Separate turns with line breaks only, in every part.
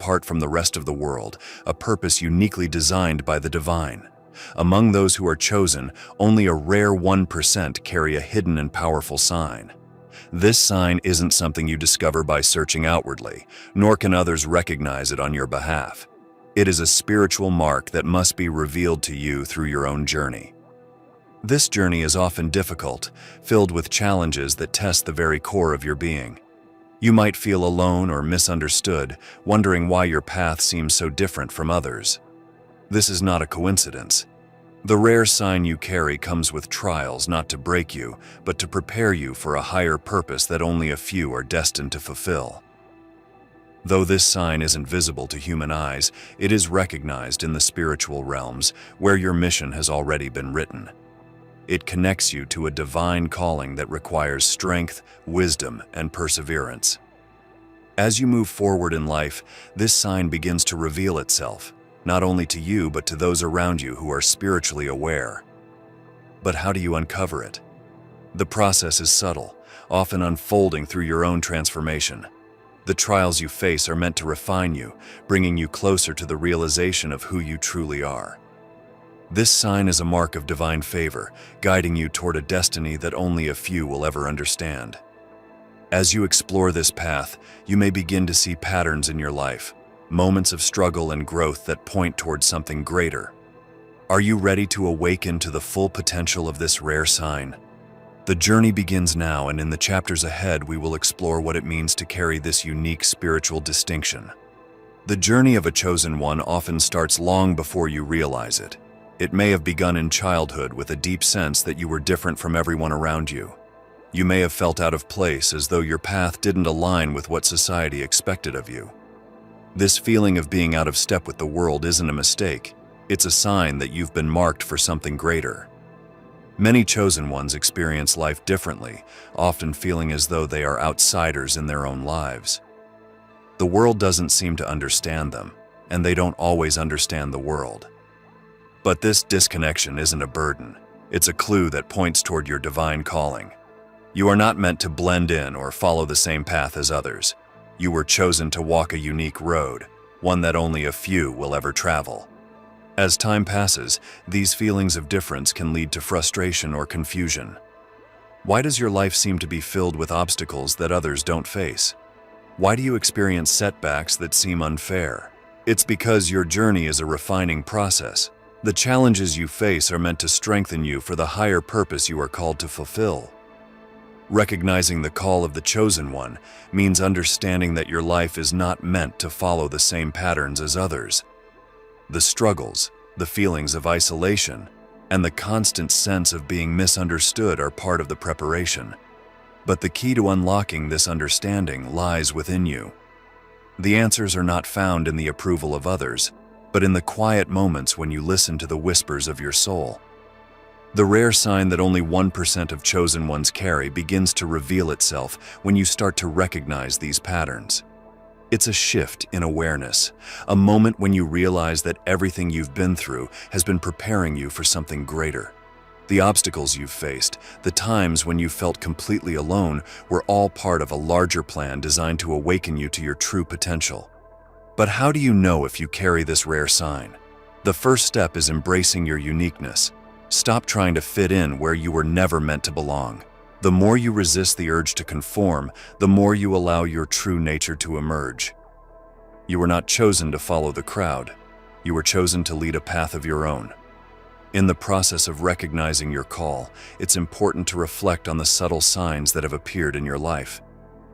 apart from the rest of the world, a purpose uniquely designed by the divine. Among those who are chosen, only a rare 1% carry a hidden and powerful sign. This sign isn't something you discover by searching outwardly, nor can others recognize it on your behalf. It is a spiritual mark that must be revealed to you through your own journey. This journey is often difficult, filled with challenges that test the very core of your being. You might feel alone or misunderstood, wondering why your path seems so different from others. This is not a coincidence. The rare sign you carry comes with trials not to break you, but to prepare you for a higher purpose that only a few are destined to fulfill. Though this sign isn't visible to human eyes, it is recognized in the spiritual realms, where your mission has already been written. It connects you to a divine calling that requires strength, wisdom, and perseverance. As you move forward in life, this sign begins to reveal itself, not only to you but to those around you who are spiritually aware. But how do you uncover it? The process is subtle, often unfolding through your own transformation. The trials you face are meant to refine you, bringing you closer to the realization of who you truly are. This sign is a mark of divine favor, guiding you toward a destiny that only a few will ever understand. As you explore this path, you may begin to see patterns in your life, moments of struggle and growth that point toward something greater. Are you ready to awaken to the full potential of this rare sign? The journey begins now, and in the chapters ahead, we will explore what it means to carry this unique spiritual distinction. The journey of a chosen one often starts long before you realize it. It may have begun in childhood with a deep sense that you were different from everyone around you. You may have felt out of place, as though your path didn't align with what society expected of you. This feeling of being out of step with the world isn't a mistake. It's a sign that you've been marked for something greater. Many chosen ones experience life differently, often feeling as though they are outsiders in their own lives. The world doesn't seem to understand them, and they don't always understand the world. But this disconnection isn't a burden. It's a clue that points toward your divine calling. You are not meant to blend in or follow the same path as others. You were chosen to walk a unique road, one that only a few will ever travel. As time passes, these feelings of difference can lead to frustration or confusion. Why does your life seem to be filled with obstacles that others don't face? Why do you experience setbacks that seem unfair? It's because your journey is a refining process. The challenges you face are meant to strengthen you for the higher purpose you are called to fulfill. Recognizing the call of the chosen one means understanding that your life is not meant to follow the same patterns as others. The struggles, the feelings of isolation, and the constant sense of being misunderstood are part of the preparation. But the key to unlocking this understanding lies within you. The answers are not found in the approval of others, but in the quiet moments when you listen to the whispers of your soul. The rare sign that only 1% of chosen ones carry begins to reveal itself when you start to recognize these patterns. It's a shift in awareness, a moment when you realize that everything you've been through has been preparing you for something greater. The obstacles you've faced, the times when you felt completely alone, were all part of a larger plan designed to awaken you to your true potential. But how do you know if you carry this rare sign? The first step is embracing your uniqueness. Stop trying to fit in where you were never meant to belong. The more you resist the urge to conform, the more you allow your true nature to emerge. You were not chosen to follow the crowd. You were chosen to lead a path of your own. In the process of recognizing your call, it's important to reflect on the subtle signs that have appeared in your life.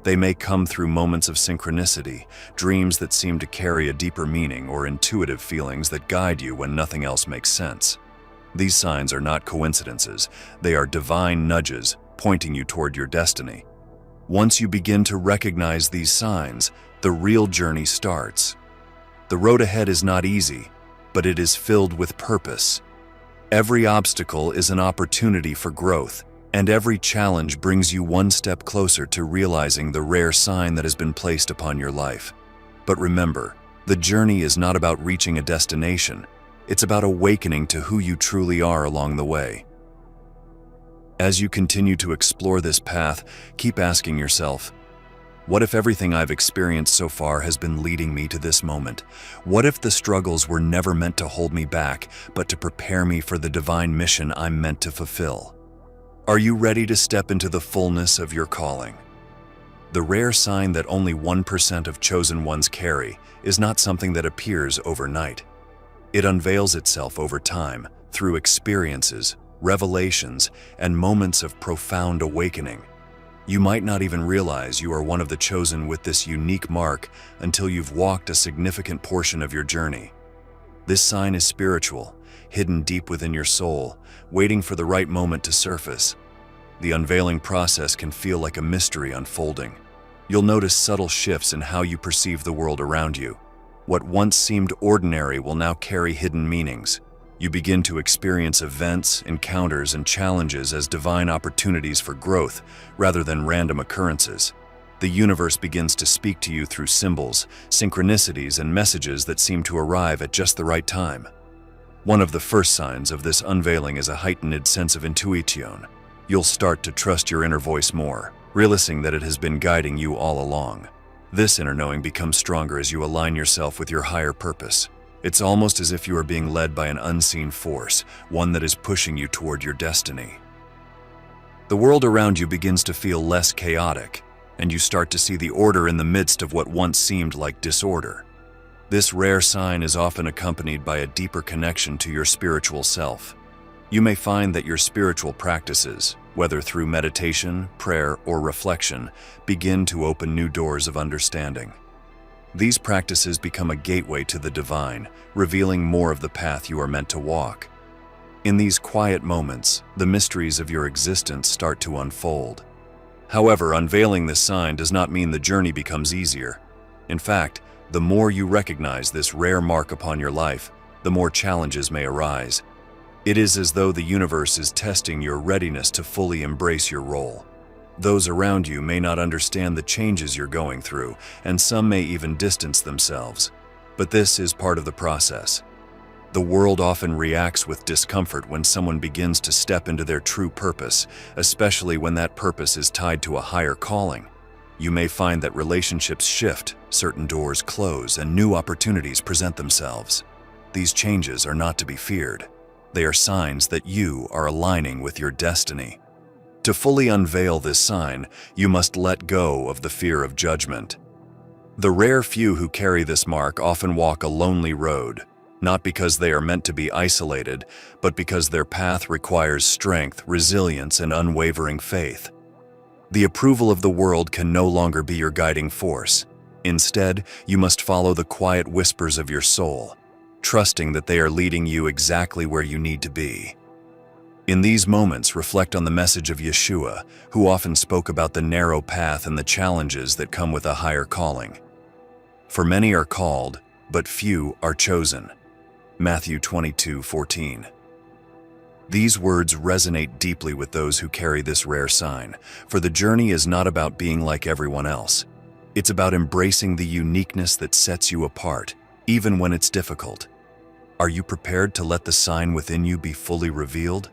They may come through moments of synchronicity, dreams that seem to carry a deeper meaning, or intuitive feelings that guide you when nothing else makes sense. These signs are not coincidences. They are divine nudges pointing you toward your destiny. Once you begin to recognize these signs, the real journey starts. The road ahead is not easy, but it is filled with purpose. Every obstacle is an opportunity for growth, and every challenge brings you one step closer to realizing the rare sign that has been placed upon your life. But remember, the journey is not about reaching a destination. It's about awakening to who you truly are along the way. As you continue to explore this path, keep asking yourself, What if everything I've experienced so far has been leading me to this moment? What if the struggles were never meant to hold me back, but to prepare me for the divine mission I'm meant to fulfill? Are you ready to step into the fullness of your calling? The rare sign that only 1% of chosen ones carry is not something that appears overnight. It unveils itself over time through experiences, revelations, and moments of profound awakening. You might not even realize you are one of the chosen with this unique mark until you've walked a significant portion of your journey. This sign is spiritual, hidden deep within your soul, waiting for the right moment to surface. The unveiling process can feel like a mystery unfolding. You'll notice subtle shifts in how you perceive the world around you. What once seemed ordinary will now carry hidden meanings. You begin to experience events, encounters, and challenges as divine opportunities for growth rather than random occurrences. The universe begins to speak to you through symbols, synchronicities, and messages that seem to arrive at just the right time. One of the first signs of this unveiling is a heightened sense of intuition. You'll start to trust your inner voice more, realizing that it has been guiding you all along. This inner knowing becomes stronger as you align yourself with your higher purpose. It's almost as if you are being led by an unseen force, one that is pushing you toward your destiny. The world around you begins to feel less chaotic, and you start to see the order in the midst of what once seemed like disorder. This rare sign is often accompanied by a deeper connection to your spiritual self. You may find that your spiritual practices, whether through meditation, prayer, or reflection, begin to open new doors of understanding. These practices become a gateway to the divine, revealing more of the path you are meant to walk. In these quiet moments, the mysteries of your existence start to unfold. However, unveiling this sign does not mean the journey becomes easier. In fact, the more you recognize this rare mark upon your life, the more challenges may arise. It is as though the universe is testing your readiness to fully embrace your role. Those around you may not understand the changes you're going through, and some may even distance themselves. But this is part of the process. The world often reacts with discomfort when someone begins to step into their true purpose, especially when that purpose is tied to a higher calling. You may find that relationships shift, certain doors close, and new opportunities present themselves. These changes are not to be feared. They are signs that you are aligning with your destiny. To fully unveil this sign, you must let go of the fear of judgment. The rare few who carry this mark often walk a lonely road, not because they are meant to be isolated, but because their path requires strength, resilience, and unwavering faith. The approval of the world can no longer be your guiding force. Instead, you must follow the quiet whispers of your soul, trusting that they are leading you exactly where you need to be. In these moments, reflect on the message of Yeshua, who often spoke about the narrow path and the challenges that come with a higher calling. For many are called, but few are chosen. Matthew 22:14. These words resonate deeply with those who carry this rare sign, for the journey is not about being like everyone else. It's about embracing the uniqueness that sets you apart, even when it's difficult. Are you prepared to let the sign within you be fully revealed?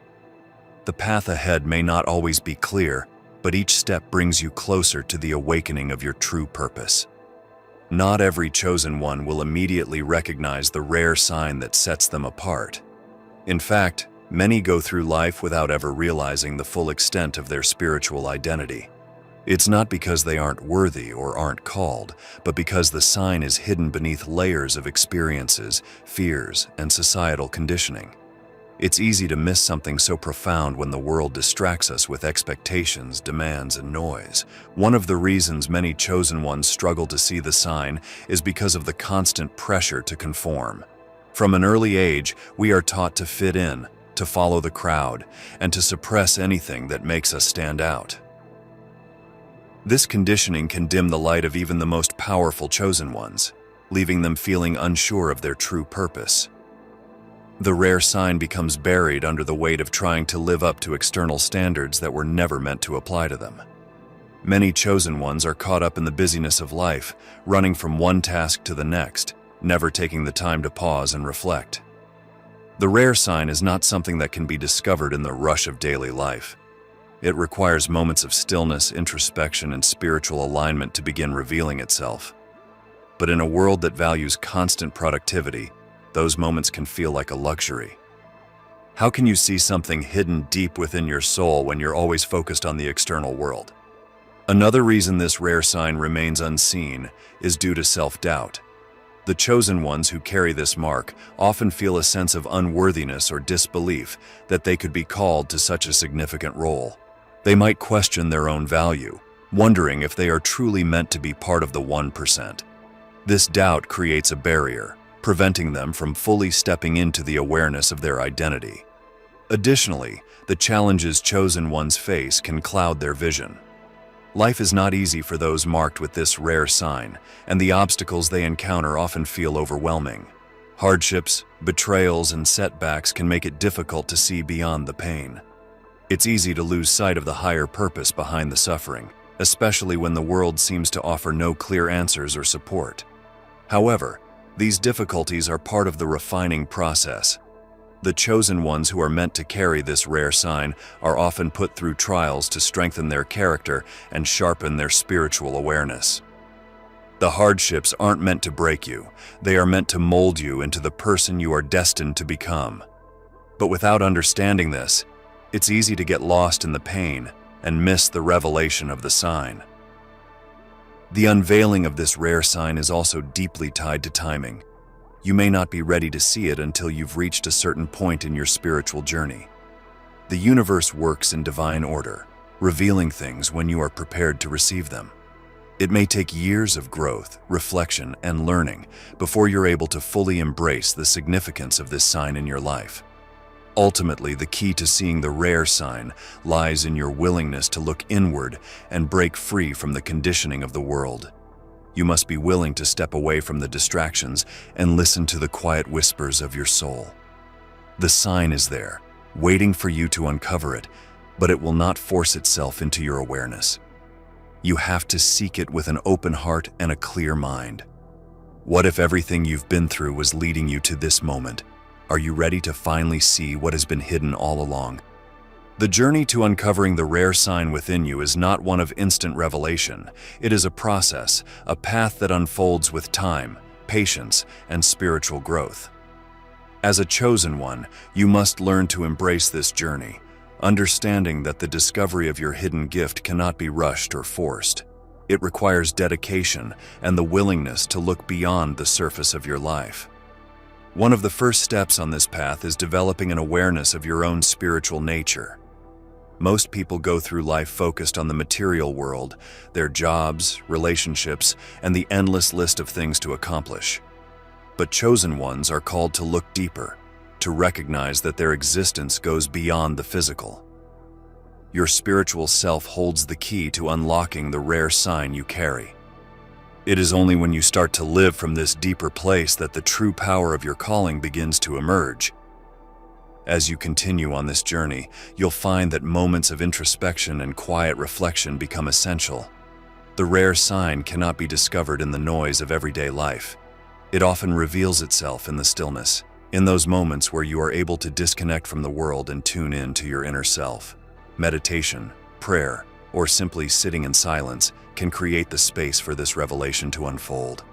The path ahead may not always be clear, but each step brings you closer to the awakening of your true purpose. Not every chosen one will immediately recognize the rare sign that sets them apart. In fact, many go through life without ever realizing the full extent of their spiritual identity. It's not because they aren't worthy or aren't called, but because the sign is hidden beneath layers of experiences, fears, and societal conditioning. It's easy to miss something so profound when the world distracts us with expectations, demands, and noise. One of the reasons many chosen ones struggle to see the sign is because of the constant pressure to conform. From an early age, we are taught to fit in, to follow the crowd, and to suppress anything that makes us stand out. This conditioning can dim the light of even the most powerful chosen ones, leaving them feeling unsure of their true purpose. The rare sign becomes buried under the weight of trying to live up to external standards that were never meant to apply to them. Many chosen ones are caught up in the busyness of life, running from one task to the next, never taking the time to pause and reflect. The rare sign is not something that can be discovered in the rush of daily life. It requires moments of stillness, introspection, and spiritual alignment to begin revealing itself. But in a world that values constant productivity, those moments can feel like a luxury. How can you see something hidden deep within your soul when you're always focused on the external world? Another reason this rare sign remains unseen is due to self-doubt. The chosen ones who carry this mark often feel a sense of unworthiness or disbelief that they could be called to such a significant role. They might question their own value, wondering if they are truly meant to be part of the 1%. This doubt creates a barrier, preventing them from fully stepping into the awareness of their identity. Additionally, the challenges chosen ones face can cloud their vision. Life is not easy for those marked with this rare sign, and the obstacles they encounter often feel overwhelming. Hardships, betrayals, and setbacks can make it difficult to see beyond the pain. It's easy to lose sight of the higher purpose behind the suffering, especially when the world seems to offer no clear answers or support. However, these difficulties are part of the refining process. The chosen ones who are meant to carry this rare sign are often put through trials to strengthen their character and sharpen their spiritual awareness. The hardships aren't meant to break you, they are meant to mold you into the person you are destined to become. But without understanding this, it's easy to get lost in the pain and miss the revelation of the sign. The unveiling of this rare sign is also deeply tied to timing. You may not be ready to see it until you've reached a certain point in your spiritual journey. The universe works in divine order, revealing things when you are prepared to receive them. It may take years of growth, reflection, and learning before you're able to fully embrace the significance of this sign in your life. Ultimately, the key to seeing the rare sign lies in your willingness to look inward and break free from the conditioning of the world. You must be willing to step away from the distractions and listen to the quiet whispers of your soul. The sign is there, waiting for you to uncover it, but it will not force itself into your awareness. You have to seek it with an open heart and a clear mind. What if everything you've been through was leading you to this moment? Are you ready to finally see what has been hidden all along? The journey to uncovering the rare sign within you is not one of instant revelation. It is a process, a path that unfolds with time, patience, and spiritual growth. As a chosen one, you must learn to embrace this journey, understanding that the discovery of your hidden gift cannot be rushed or forced. It requires dedication and the willingness to look beyond the surface of your life. One of the first steps on this path is developing an awareness of your own spiritual nature. Most people go through life focused on the material world, their jobs, relationships, and the endless list of things to accomplish. But chosen ones are called to look deeper, to recognize that their existence goes beyond the physical. Your spiritual self holds the key to unlocking the rare sign you carry. It is only when you start to live from this deeper place that the true power of your calling begins to emerge. As you continue on this journey, you'll find that moments of introspection and quiet reflection become essential. The rare sign cannot be discovered in the noise of everyday life. It often reveals itself in the stillness, in those moments where you are able to disconnect from the world and tune in to your inner self. Meditation, prayer, or simply sitting in silence can create the space for this revelation to unfold.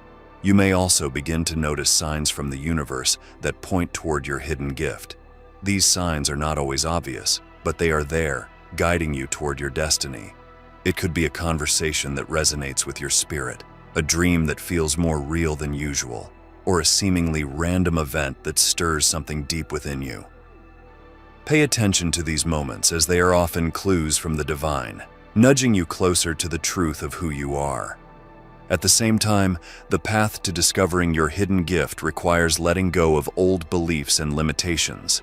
You may also begin to notice signs from the universe that point toward your hidden gift. These signs are not always obvious, but they are there, guiding you toward your destiny. It could be a conversation that resonates with your spirit, a dream that feels more real than usual, or a seemingly random event that stirs something deep within you. Pay attention to these moments, as they are often clues from the divine, nudging you closer to the truth of who you are. At the same time, the path to discovering your hidden gift requires letting go of old beliefs and limitations.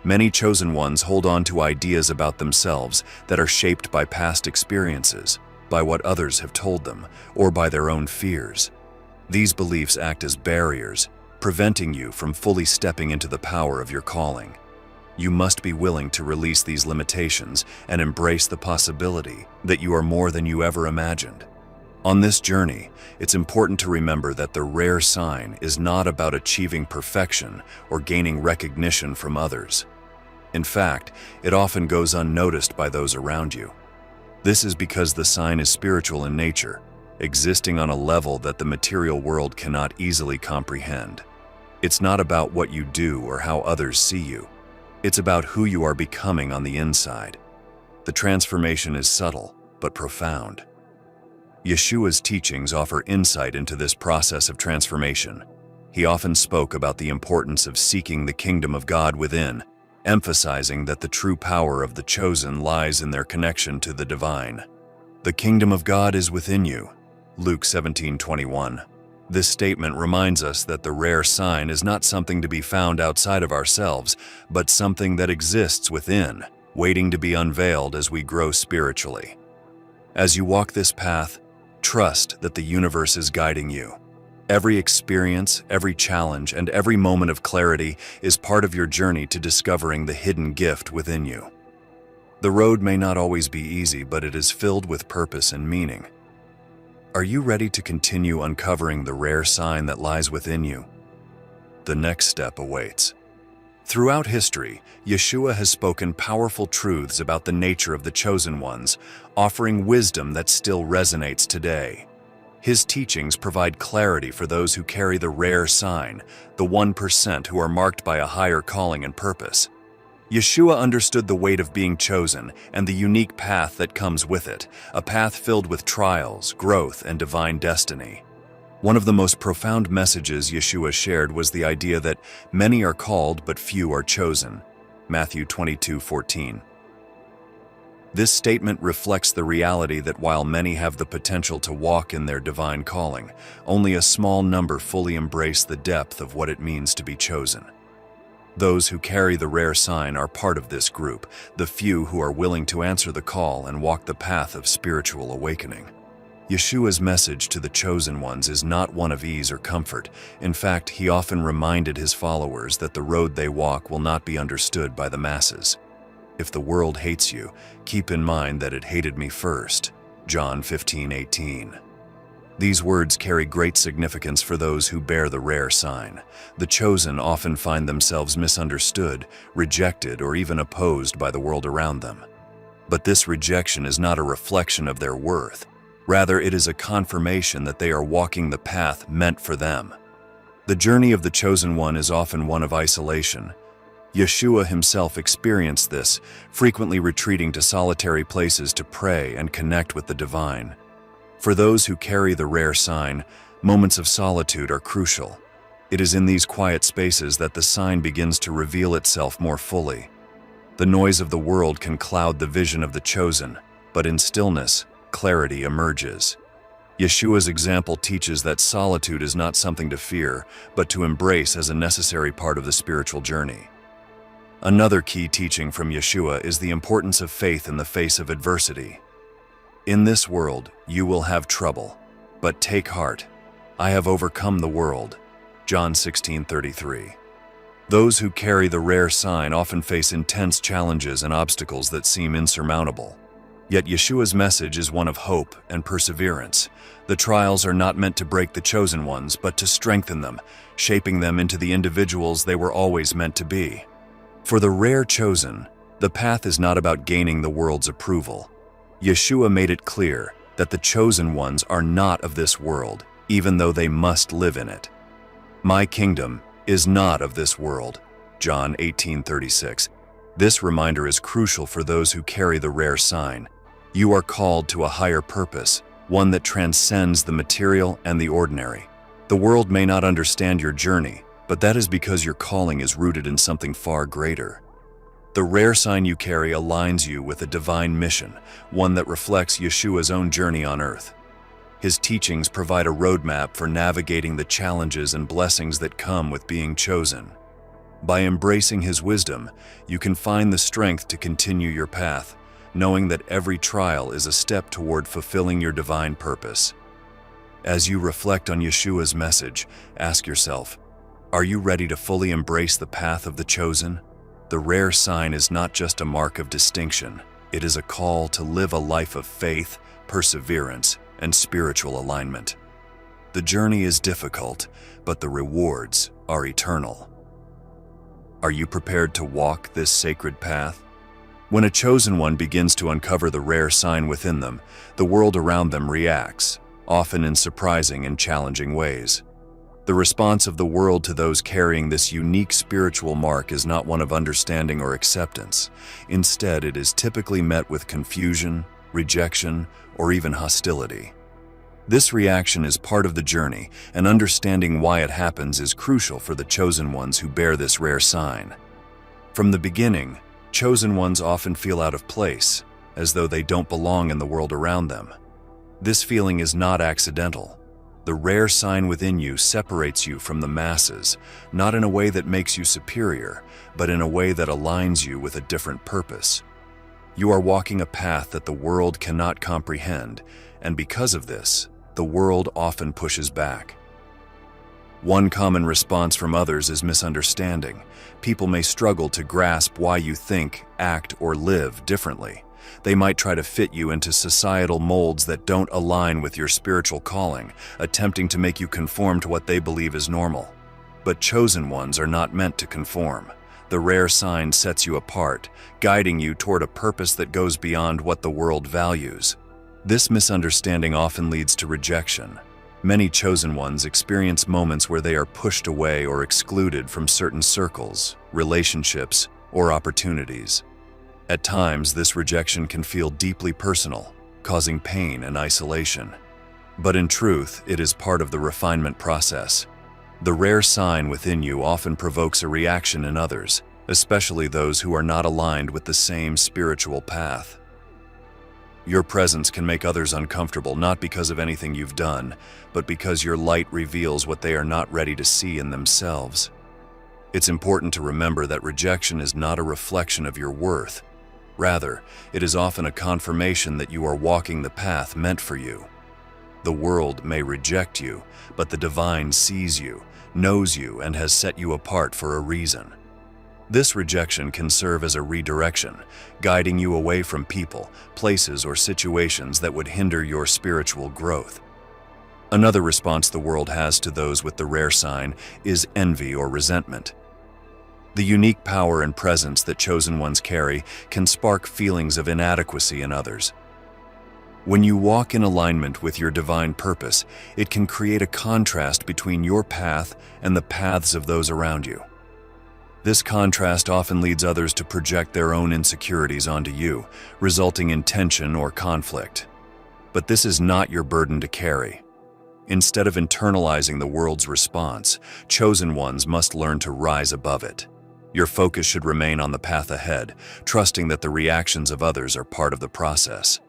Many chosen ones hold on to ideas about themselves that are shaped by past experiences, by what others have told them, or by their own fears. These beliefs act as barriers, preventing you from fully stepping into the power of your calling. You must be willing to release these limitations and embrace the possibility that you are more than you ever imagined. On this journey, it's important to remember that the rare sign is not about achieving perfection or gaining recognition from others. In fact, it often goes unnoticed by those around you. This is because the sign is spiritual in nature, existing on a level that the material world cannot easily comprehend. It's not about what you do or how others see you. It's about who you are becoming on the inside. The transformation is subtle, but profound. Yeshua's teachings offer insight into this process of transformation. He often spoke about the importance of seeking the kingdom of God within, emphasizing that the true power of the chosen lies in their connection to the divine. The kingdom of God is within you. Luke 17:21. This statement reminds us that the rare sign is not something to be found outside of ourselves, but something that exists within, waiting to be unveiled as we grow spiritually. As you walk this path, trust that the universe is guiding you. Every experience, every challenge, and every moment of clarity is part of your journey to discovering the hidden gift within you. The road may not always be easy, but it is filled with purpose and meaning. Are you ready to continue uncovering the rare sign that lies within you? The next step awaits. Throughout history, Yeshua has spoken powerful truths about the nature of the chosen ones, offering wisdom that still resonates today. His teachings provide clarity for those who carry the rare sign, the 1% who are marked by a higher calling and purpose. Yeshua understood the weight of being chosen and the unique path that comes with it, a path filled with trials, growth, and divine destiny. One of the most profound messages Yeshua shared was the idea that many are called but few are chosen. Matthew 22:14. This statement reflects the reality that while many have the potential to walk in their divine calling, only a small number fully embrace the depth of what it means to be chosen. Those who carry the rare sign are part of this group, the few who are willing to answer the call and walk the path of spiritual awakening. Yeshua's message to the chosen ones is not one of ease or comfort. In fact, he often reminded his followers that the road they walk will not be understood by the masses. If the world hates you, keep in mind that it hated me first. John 15:18. These words carry great significance for those who bear the rare sign. The chosen often find themselves misunderstood, rejected, or even opposed by the world around them. But this rejection is not a reflection of their worth. Rather, it is a confirmation that they are walking the path meant for them. The journey of the chosen one is often one of isolation. Yeshua himself experienced this, frequently retreating to solitary places to pray and connect with the divine. For those who carry the rare sign, moments of solitude are crucial. It is in these quiet spaces that the sign begins to reveal itself more fully. The noise of the world can cloud the vision of the chosen, but in stillness, clarity emerges. Yeshua's example teaches that solitude is not something to fear, but to embrace as a necessary part of the spiritual journey. Another key teaching from Yeshua is the importance of faith in the face of adversity. In this world, you will have trouble, but take heart. I have overcome the world. John 16:33. Those who carry the rare sign often face intense challenges and obstacles that seem insurmountable. Yet Yeshua's message is one of hope and perseverance. The trials are not meant to break the chosen ones, but to strengthen them, shaping them into the individuals they were always meant to be. For the rare chosen, the path is not about gaining the world's approval. Yeshua made it clear that the chosen ones are not of this world, even though they must live in it. My kingdom is not of this world. John 18:36. This reminder is crucial for those who carry the rare sign. You are called to a higher purpose, one that transcends the material and the ordinary. The world may not understand your journey, but that is because your calling is rooted in something far greater. The rare sign you carry aligns you with a divine mission, one that reflects Yeshua's own journey on earth. His teachings provide a roadmap for navigating the challenges and blessings that come with being chosen. By embracing his wisdom, you can find the strength to continue your path, knowing that every trial is a step toward fulfilling your divine purpose. As you reflect on Yeshua's message, ask yourself, are you ready to fully embrace the path of the chosen? The rare sign is not just a mark of distinction. It is a call to live a life of faith, perseverance, and spiritual alignment. The journey is difficult, but the rewards are eternal. Are you prepared to walk this sacred path? When a chosen one begins to uncover the rare sign within them, the world around them reacts, often in surprising and challenging ways. The response of the world to those carrying this unique spiritual mark is not one of understanding or acceptance. Instead, it is typically met with confusion, rejection, or even hostility. This reaction is part of the journey, and understanding why it happens is crucial for the chosen ones who bear this rare sign. From the beginning, chosen ones often feel out of place, as though they don't belong in the world around them. This feeling is not accidental. The rare sign within you separates you from the masses, not in a way that makes you superior, but in a way that aligns you with a different purpose. You are walking a path that the world cannot comprehend, and because of this, the world often pushes back. One common response from others is misunderstanding. People may struggle to grasp why you think, act, or live differently. They might try to fit you into societal molds that don't align with your spiritual calling, attempting to make you conform to what they believe is normal. But chosen ones are not meant to conform. The rare sign sets you apart, guiding you toward a purpose that goes beyond what the world values. This misunderstanding often leads to rejection. Many chosen ones experience moments where they are pushed away or excluded from certain circles, relationships, or opportunities. At times, this rejection can feel deeply personal, causing pain and isolation. But in truth, it is part of the refinement process. The rare sign within you often provokes a reaction in others, especially those who are not aligned with the same spiritual path. Your presence can make others uncomfortable not because of anything you've done, but because your light reveals what they are not ready to see in themselves. It's important to remember that rejection is not a reflection of your worth. Rather, it is often a confirmation that you are walking the path meant for you. The world may reject you, but the divine sees you, knows you, and has set you apart for a reason. This rejection can serve as a redirection, guiding you away from people, places, or situations that would hinder your spiritual growth. Another response the world has to those with the rare sign is envy or resentment. The unique power and presence that chosen ones carry can spark feelings of inadequacy in others. When you walk in alignment with your divine purpose, it can create a contrast between your path and the paths of those around you. This contrast often leads others to project their own insecurities onto you, resulting in tension or conflict. But this is not your burden to carry. Instead of internalizing the world's response, chosen ones must learn to rise above it. Your focus should remain on the path ahead, trusting that the reactions of others are part of the process.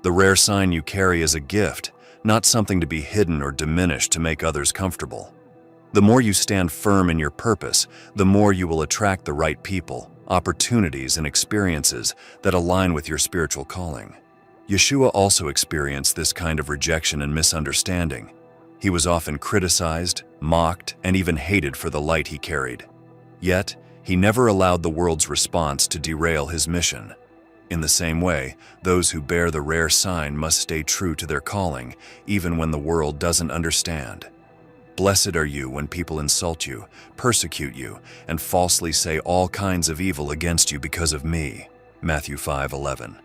The rare sign you carry is a gift, not something to be hidden or diminished to make others comfortable. The more you stand firm in your purpose, the more you will attract the right people, opportunities, and experiences that align with your spiritual calling. Yeshua also experienced this kind of rejection and misunderstanding. He was often criticized, mocked, and even hated for the light he carried. Yet, he never allowed the world's response to derail his mission. In the same way, those who bear the rare sign must stay true to their calling, even when the world doesn't understand. Blessed are you when people insult you, persecute you, and falsely say all kinds of evil against you because of me. Matthew 5:11.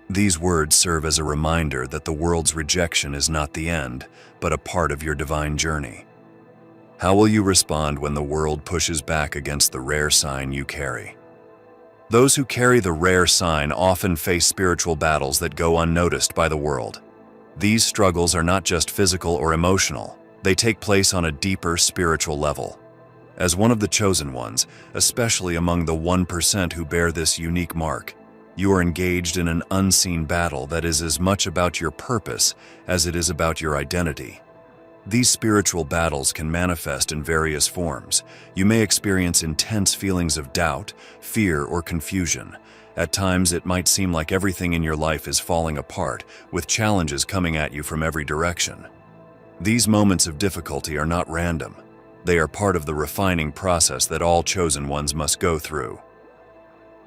These words serve as a reminder that the world's rejection is not the end, but a part of your divine journey. How will you respond when the world pushes back against the rare sign you carry? Those who carry the rare sign often face spiritual battles that go unnoticed by the world. These struggles are not just physical or emotional. They take place on a deeper spiritual level. As one of the chosen ones, especially among the 1% who bear this unique mark, you are engaged in an unseen battle that is as much about your purpose as it is about your identity. These spiritual battles can manifest in various forms. You may experience intense feelings of doubt, fear, or confusion. At times, it might seem like everything in your life is falling apart, with challenges coming at you from every direction. These moments of difficulty are not random. They are part of the refining process that all chosen ones must go through.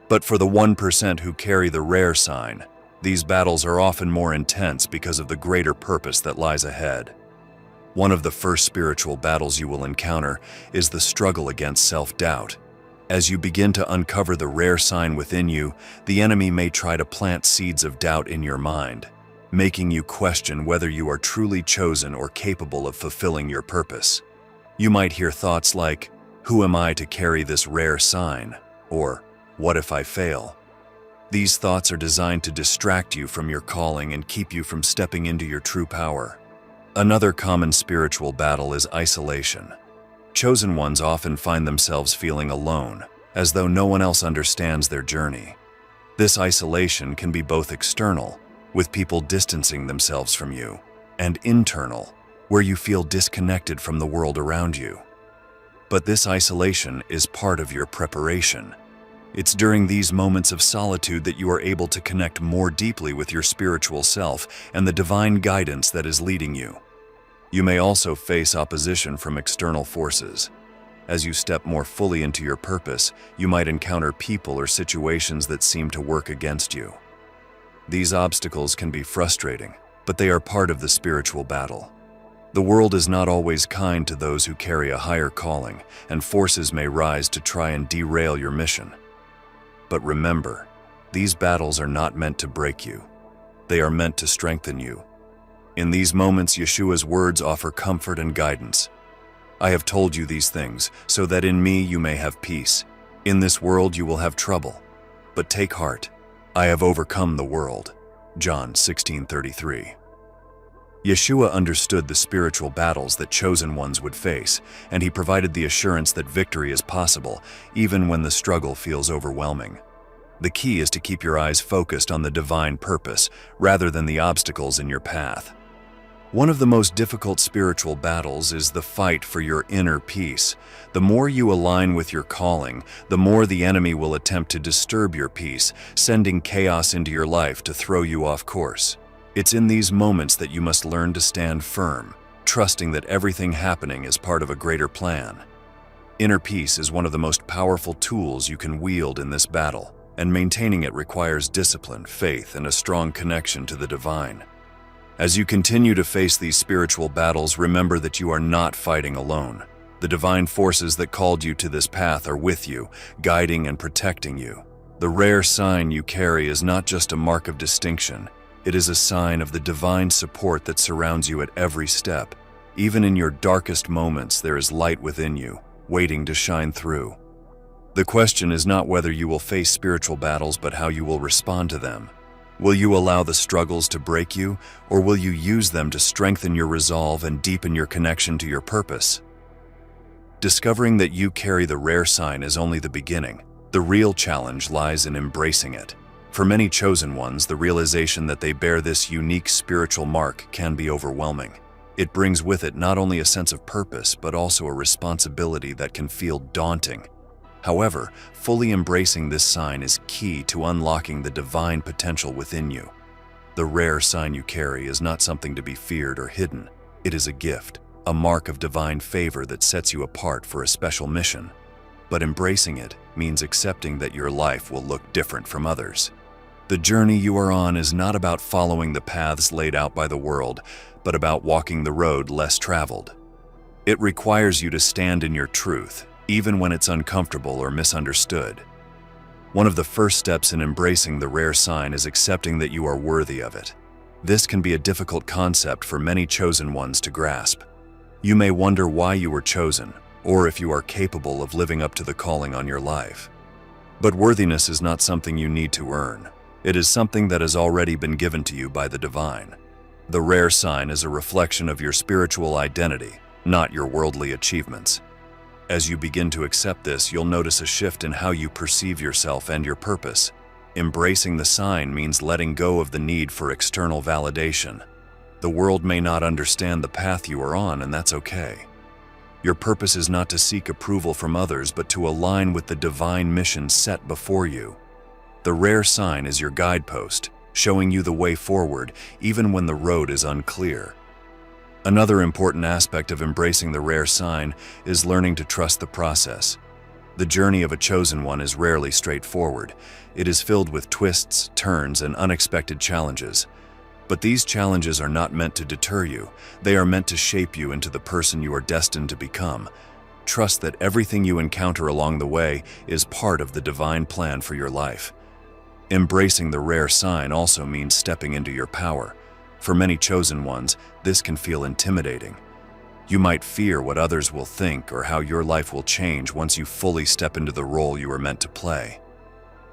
But for the 1% who carry the rare sign, these battles are often more intense because of the greater purpose that lies ahead. One of the first spiritual battles you will encounter is the struggle against self-doubt. As you begin to uncover the rare sign within you, the enemy may try to plant seeds of doubt in your mind, making you question whether you are truly chosen or capable of fulfilling your purpose. You might hear thoughts like, "Who am I to carry this rare sign?" or "What if I fail?" These thoughts are designed to distract you from your calling and keep you from stepping into your true power. Another common spiritual battle is isolation. Chosen ones often find themselves feeling alone, as though no one else understands their journey. This isolation can be both external, with people distancing themselves from you, and internal, where you feel disconnected from the world around you. But this isolation is part of your preparation. It's during these moments of solitude that you are able to connect more deeply with your spiritual self and the divine guidance that is leading you. You may also face opposition from external forces. As you step more fully into your purpose, you might encounter people or situations that seem to work against you. These obstacles can be frustrating, but they are part of the spiritual battle. The world is not always kind to those who carry a higher calling, and forces may rise to try and derail your mission. But remember, these battles are not meant to break you. They are meant to strengthen you. In these moments, Yeshua's words offer comfort and guidance. "I have told you these things, so that in me you may have peace. In this world you will have trouble. But take heart, I have overcome the world." John 16:33. Yeshua understood the spiritual battles that chosen ones would face, and he provided the assurance that victory is possible, even when the struggle feels overwhelming. The key is to keep your eyes focused on the divine purpose, rather than the obstacles in your path. One of the most difficult spiritual battles is the fight for your inner peace. The more you align with your calling, the more the enemy will attempt to disturb your peace, sending chaos into your life to throw you off course. It's in these moments that you must learn to stand firm, trusting that everything happening is part of a greater plan. Inner peace is one of the most powerful tools you can wield in this battle, and maintaining it requires discipline, faith, and a strong connection to the divine. As you continue to face these spiritual battles, remember that you are not fighting alone. The divine forces that called you to this path are with you, guiding and protecting you. The rare sign you carry is not just a mark of distinction. It is a sign of the divine support that surrounds you at every step. Even in your darkest moments, there is light within you, waiting to shine through. The question is not whether you will face spiritual battles, but how you will respond to them. Will you allow the struggles to break you, or will you use them to strengthen your resolve and deepen your connection to your purpose? Discovering that you carry the rare sign is only the beginning. The real challenge lies in embracing it. For many chosen ones, the realization that they bear this unique spiritual mark can be overwhelming. It brings with it not only a sense of purpose, but also a responsibility that can feel daunting. However, fully embracing this sign is key to unlocking the divine potential within you. The rare sign you carry is not something to be feared or hidden. It is a gift, a mark of divine favor that sets you apart for a special mission. But embracing it means accepting that your life will look different from others. The journey you are on is not about following the paths laid out by the world, but about walking the road less traveled. It requires you to stand in your truth, even when it's uncomfortable or misunderstood. One of the first steps in embracing the rare sign is accepting that you are worthy of it. This can be a difficult concept for many chosen ones to grasp. You may wonder why you were chosen, or if you are capable of living up to the calling on your life. But worthiness is not something you need to earn. It is something that has already been given to you by the divine. The rare sign is a reflection of your spiritual identity, not your worldly achievements. As you begin to accept this, you'll notice a shift in how you perceive yourself and your purpose. Embracing the sign means letting go of the need for external validation. The world may not understand the path you are on, and that's okay. Your purpose is not to seek approval from others, but to align with the divine mission set before you. The rare sign is your guidepost, showing you the way forward, even when the road is unclear. Another important aspect of embracing the rare sign is learning to trust the process. The journey of a chosen one is rarely straightforward. It is filled with twists, turns, and unexpected challenges. But these challenges are not meant to deter you. They are meant to shape you into the person you are destined to become. trust that everything you encounter along the way is part of the divine plan for your life. Embracing the rare sign also means stepping into your power. For many chosen ones, this can feel intimidating. You might fear what others will think or how your life will change once you fully step into the role you are meant to play.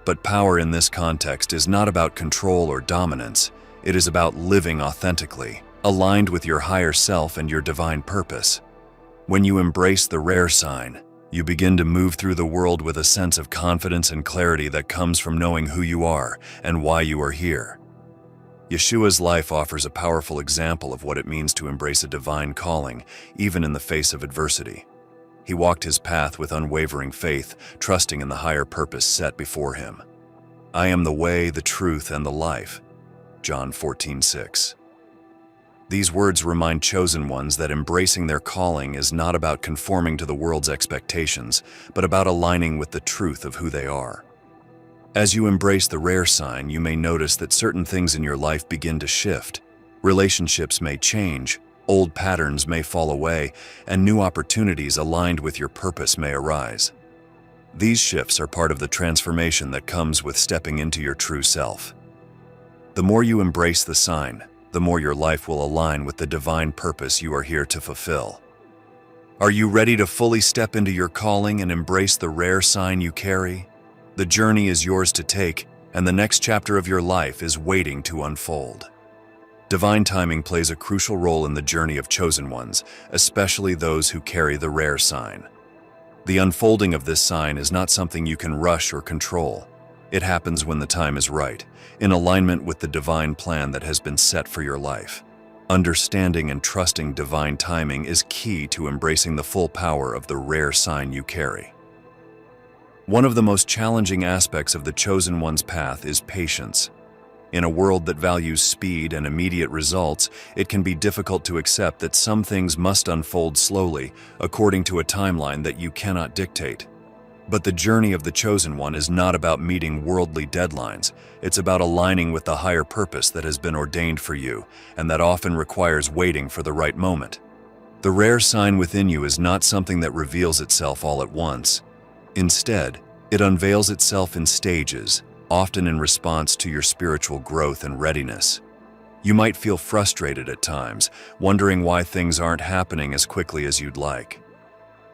But power in this context is not about control or dominance. It is about living authentically, aligned with your higher self and your divine purpose. When you embrace the rare sign, you begin to move through the world with a sense of confidence and clarity that comes from knowing who you are and why you are here. Yeshua's life offers a powerful example of what it means to embrace a divine calling, even in the face of adversity. He walked his path with unwavering faith, trusting in the higher purpose set before him. "I am the way, the truth, and the life." John 14:6. These words remind chosen ones that embracing their calling is not about conforming to the world's expectations, but about aligning with the truth of who they are. As you embrace the rare sign, you may notice that certain things in your life begin to shift. Relationships may change, old patterns may fall away, and new opportunities aligned with your purpose may arise. These shifts are part of the transformation that comes with stepping into your true self. The more you embrace the sign, the more your life will align with the divine purpose you are here to fulfill. Are you ready to fully step into your calling and embrace the rare sign you carry? The journey is yours to take, and the next chapter of your life is waiting to unfold. Divine timing plays a crucial role in the journey of chosen ones, especially those who carry the rare sign. The unfolding of this sign is not something you can rush or control. It happens when the time is right, in alignment with the divine plan that has been set for your life. Understanding and trusting divine timing is key to embracing the full power of the rare sign you carry. One of the most challenging aspects of the chosen one's path is patience. In a world that values speed and immediate results, it can be difficult to accept that some things must unfold slowly, according to a timeline that you cannot dictate. But the journey of the chosen one is not about meeting worldly deadlines. It's about aligning with the higher purpose that has been ordained for you, and that often requires waiting for the right moment. The rare sign within you is not something that reveals itself all at once. Instead, it unveils itself in stages, often in response to your spiritual growth and readiness. You might feel frustrated at times, wondering why things aren't happening as quickly as you'd like.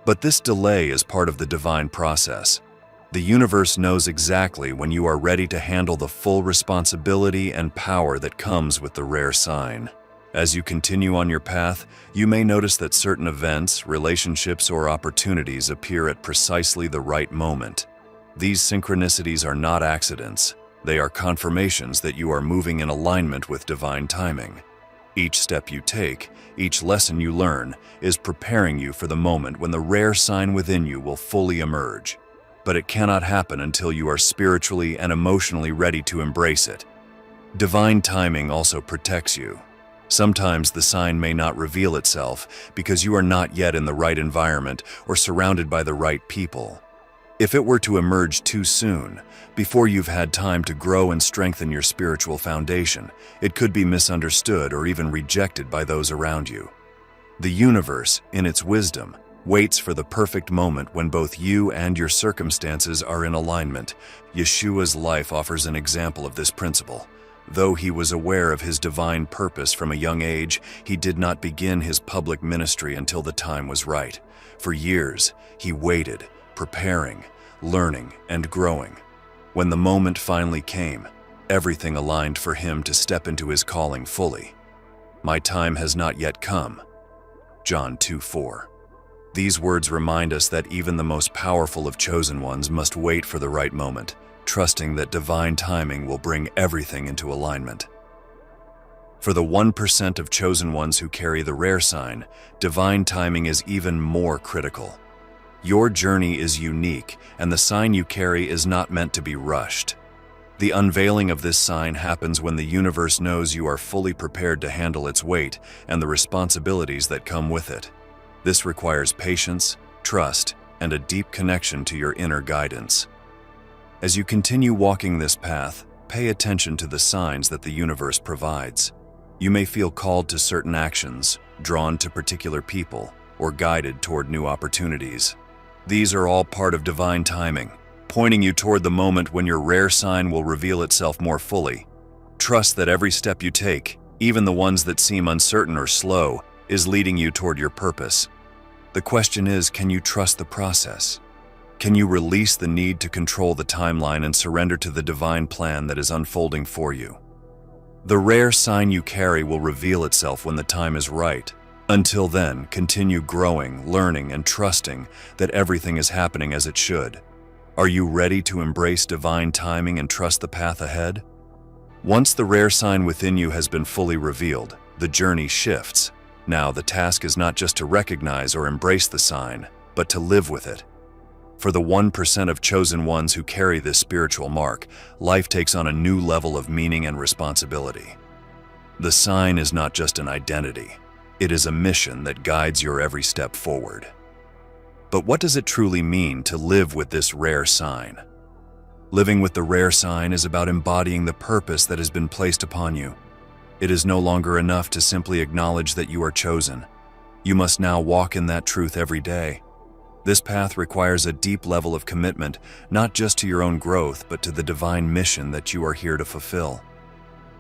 But this delay is part of the divine process. The universe knows exactly when you are ready to handle the full responsibility and power that comes with the rare sign. As you continue on your path, you may notice that certain events, relationships, or opportunities appear at precisely the right moment. These synchronicities are not accidents. They are confirmations that you are moving in alignment with divine timing. Each step you take, each lesson you learn, is preparing you for the moment when the rare sign within you will fully emerge. But it cannot happen until you are spiritually and emotionally ready to embrace it. Divine timing also protects you. Sometimes the sign may not reveal itself because you are not yet in the right environment or surrounded by the right people. If it were to emerge too soon, before you've had time to grow and strengthen your spiritual foundation, it could be misunderstood or even rejected by those around you. The universe, in its wisdom, waits for the perfect moment when both you and your circumstances are in alignment. Yeshua's life offers an example of this principle. Though he was aware of his divine purpose from a young age, he did not begin his public ministry until the time was right. For years, he waited, preparing, learning, and growing. When the moment finally came, everything aligned for him to step into his calling fully. "My time has not yet come." John 2:4. These words remind us that even the most powerful of chosen ones must wait for the right moment, trusting that divine timing will bring everything into alignment. For the 1% of chosen ones who carry the rare sign, divine timing is even more critical. Your journey is unique, and the sign you carry is not meant to be rushed. The unveiling of this sign happens when the universe knows you are fully prepared to handle its weight and the responsibilities that come with it. This requires patience, trust, and a deep connection to your inner guidance. As you continue walking this path, pay attention to the signs that the universe provides. You may feel called to certain actions, drawn to particular people, or guided toward new opportunities. These are all part of divine timing, pointing you toward the moment when your rare sign will reveal itself more fully. Trust that every step you take, even the ones that seem uncertain or slow, is leading you toward your purpose. The question is, can you trust the process? Can you release the need to control the timeline and surrender to the divine plan that is unfolding for you? The rare sign you carry will reveal itself when the time is right. Until then, continue growing, learning, and trusting that everything is happening as it should. Are you ready to embrace divine timing and trust the path ahead? Once the rare sign within you has been fully revealed, the journey shifts. Now, the task is not just to recognize or embrace the sign, but to live with it. For the 1% of chosen ones who carry this spiritual mark, life takes on a new level of meaning and responsibility. The sign is not just an identity. It is a mission that guides your every step forward. But what does it truly mean to live with this rare sign? Living with the rare sign is about embodying the purpose that has been placed upon you. It is no longer enough to simply acknowledge that you are chosen. You must now walk in that truth every day. This path requires a deep level of commitment, not just to your own growth, but to the divine mission that you are here to fulfill.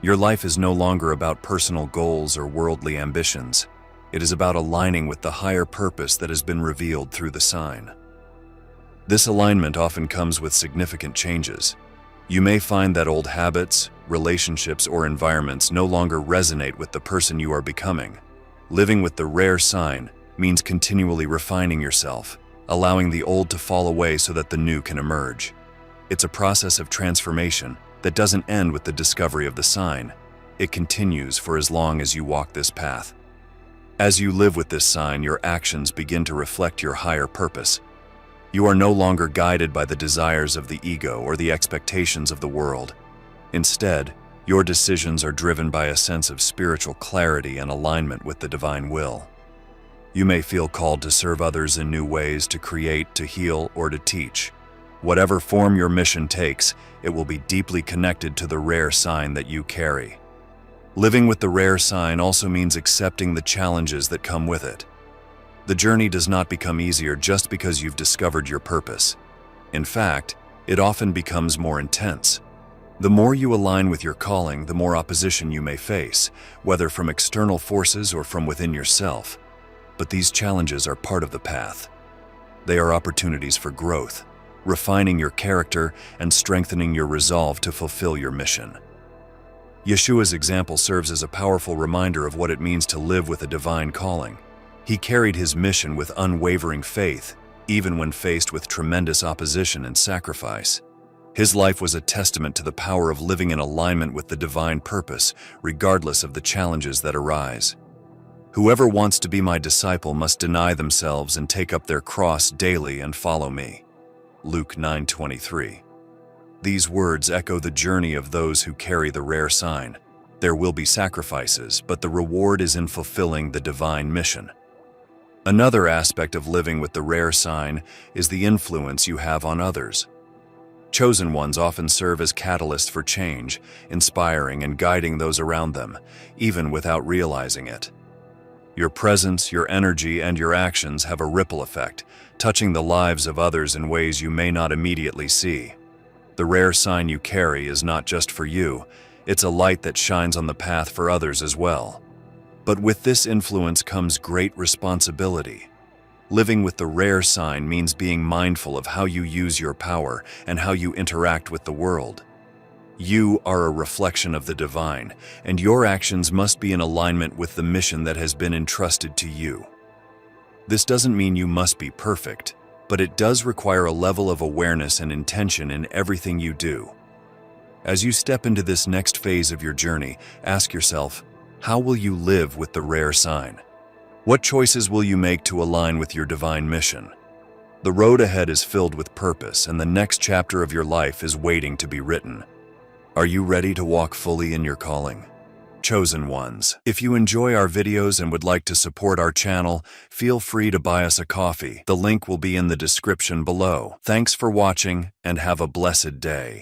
Your life is no longer about personal goals or worldly ambitions. It is about aligning with the higher purpose that has been revealed through the sign. This alignment often comes with significant changes. You may find that old habits, relationships, or environments no longer resonate with the person you are becoming. Living with the rare sign means continually refining yourself, allowing the old to fall away so that the new can emerge. It's a process of transformation that doesn't end with the discovery of the sign. It continues for as long as you walk this path. As you live with this sign, your actions begin to reflect your higher purpose. You are no longer guided by the desires of the ego or the expectations of the world. Instead, your decisions are driven by a sense of spiritual clarity and alignment with the divine will. You may feel called to serve others in new ways, to create, to heal, or to teach. Whatever form your mission takes, it will be deeply connected to the rare sign that you carry. Living with the rare sign also means accepting the challenges that come with it. The journey does not become easier just because you've discovered your purpose. In fact, it often becomes more intense. The more you align with your calling, the more opposition you may face, whether from external forces or from within yourself. But these challenges are part of the path. They are opportunities for growth, refining your character and strengthening your resolve to fulfill your mission. Yeshua's example serves as a powerful reminder of what it means to live with a divine calling. He carried his mission with unwavering faith, even when faced with tremendous opposition and sacrifice. His life was a testament to the power of living in alignment with the divine purpose, regardless of the challenges that arise. Whoever wants to be my disciple must deny themselves and take up their cross daily and follow me. Luke 9:23. These words echo the journey of those who carry the rare sign. There will be sacrifices, but the reward is in fulfilling the divine mission. Another aspect of living with the rare sign is the influence you have on others. Chosen ones often serve as catalysts for change, inspiring and guiding those around them, even without realizing it. Your presence, your energy, and your actions have a ripple effect, touching the lives of others in ways you may not immediately see. The rare sign you carry is not just for you, it's a light that shines on the path for others as well. But with this influence comes great responsibility. Living with the rare sign means being mindful of how you use your power and how you interact with the world. You are a reflection of the divine, and your actions must be in alignment with the mission that has been entrusted to you. This doesn't mean you must be perfect, but it does require a level of awareness and intention in everything you do. As you step into this next phase of your journey, ask yourself, how will you live with the rare sign? What choices will you make to align with your divine mission? The road ahead is filled with purpose, and the next chapter of your life is waiting to be written. Are you ready to walk fully in your calling? Chosen ones, if you enjoy our videos and would like to support our channel, feel free to buy us a coffee. The link will be in the description below. Thanks for watching, and have a blessed day.